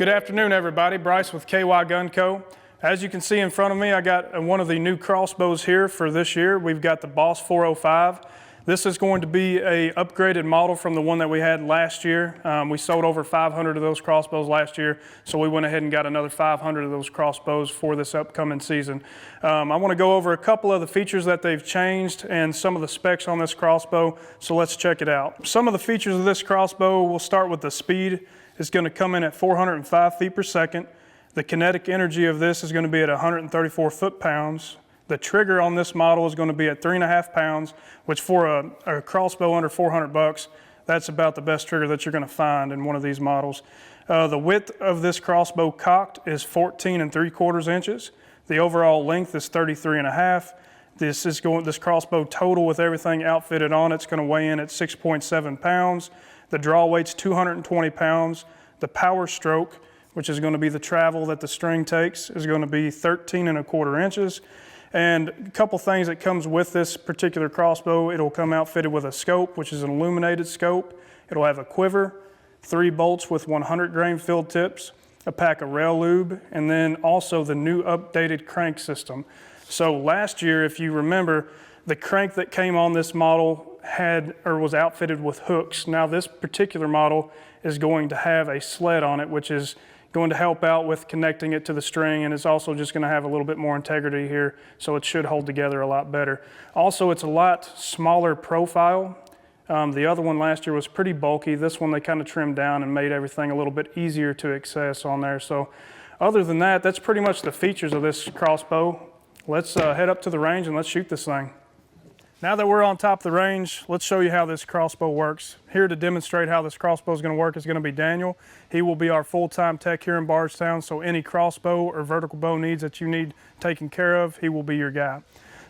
Good afternoon, everybody. Bryce with KYGUNCO. As you can see in front of me, I got one of the new crossbows here for this year. We've got the Boss 405. This is going to be a upgraded model from the one that we had last year. We sold over 500 of those crossbows last year, so we went ahead and got another 500 of those crossbows for this upcoming season. I want to go over a couple of the features that they've changed and some of the specs on this crossbow, so let's check it out. Some of the features of this crossbow, we'll start with the speed. It's going to come in at 405 feet per second. The kinetic energy of this is going to be at 134 foot-pounds. The trigger on this model is going to be at 3.5 pounds, which for a crossbow under 400 bucks, that's about the best trigger that you're going to find in one of these models. The width of this crossbow cocked is 14 3/4 inches. The overall length is 33.5. This crossbow total with everything outfitted on it's going to weigh in at 6.7 pounds. The draw weight's 220 pounds. The power stroke, which is going to be the travel that the string takes, is going to be 13 1/4 inches. And a couple things that comes with this particular crossbow, it'll come outfitted with a scope, which is an illuminated scope. It'll have a quiver, 3 bolts with 100 grain filled tips, a pack of rail lube, and then also the new updated crank system. So last year, if you remember, the crank that came on this model was outfitted with hooks. Now this particular model is going to have a sled on it, which is going to help out with connecting it to the string, and it's also just going to have a little bit more integrity here, so it should hold together a lot better. Also, it's a lot smaller profile. The other one last year was pretty bulky. This one they kind of trimmed down and made everything a little bit easier to access on there. So other than that, that's pretty much the features of this crossbow. Let's head up to the range and let's shoot this thing. Now that we're on top of the range, let's show you how this crossbow works. Here to demonstrate how this crossbow is going to work is going to be Daniel. He will be our full-time tech here in Bardstown, so any crossbow or vertical bow needs that you need taken care of, he will be your guy.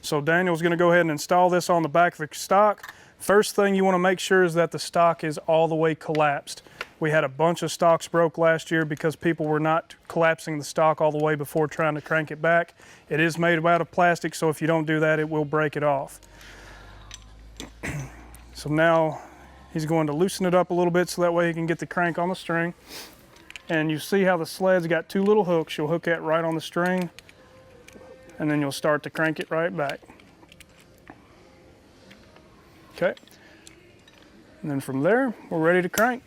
So Daniel's going to go ahead and install this on the back of the stock. First thing you want to make sure is that the stock is all the way collapsed. We had a bunch of stocks broke last year because people were not collapsing the stock all the way before trying to crank it back. It is made out of plastic, so if you don't do that, it will break it off. So now he's going to loosen it up a little bit so that way he can get the crank on the string. And you see how the sled's got 2 little hooks. You'll hook that right on the string, and then you'll start to crank it right back. Okay. And then from there, we're ready to crank.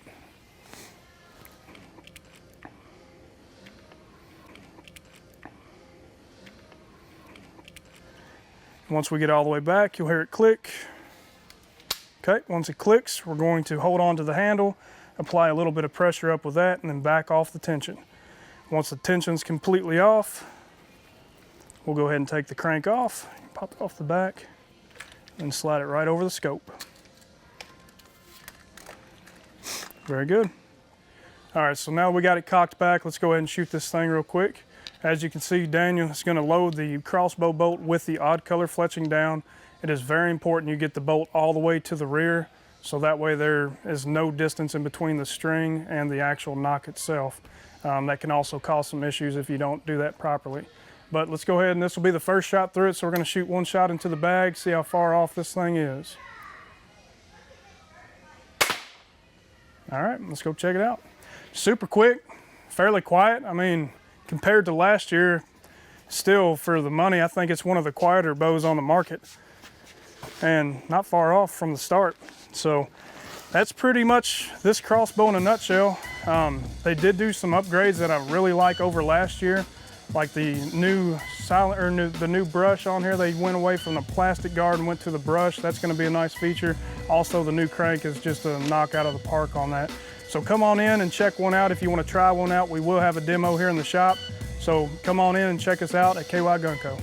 Once we get all the way back, you'll hear it click. Okay, once it clicks, we're going to hold on to the handle, apply a little bit of pressure up with that, and then back off the tension. Once the tension's completely off, we'll go ahead and take the crank off, pop it off the back, and slide it right over the scope. Very good. All right, so now we got it cocked back. Let's go ahead and shoot this thing real quick. As you can see, Daniel is going to load the crossbow bolt with the odd color fletching down. It is very important you get the bolt all the way to the rear, so that way there is no distance in between the string and the actual nock itself. That can also cause some issues if you don't do that properly. But let's go ahead, and this will be the first shot through it, so we're going to shoot one shot into the bag, see how far off this thing is. All right, let's go check it out. Super quick, fairly quiet. I mean, compared to last year, still for the money, I think it's one of the quieter bows on the market, and not far off from the start. So that's pretty much this crossbow in a nutshell. They did do some upgrades that I really like over last year, like the new the new brush on here. They went away from the plastic guard and went to the brush. That's going to be a nice feature. Also, the new crank is just a knock out of the park on that. So come on in and check one out if you want to try one out. We will have a demo here in the shop. So come on in and check us out at KYGUNCO.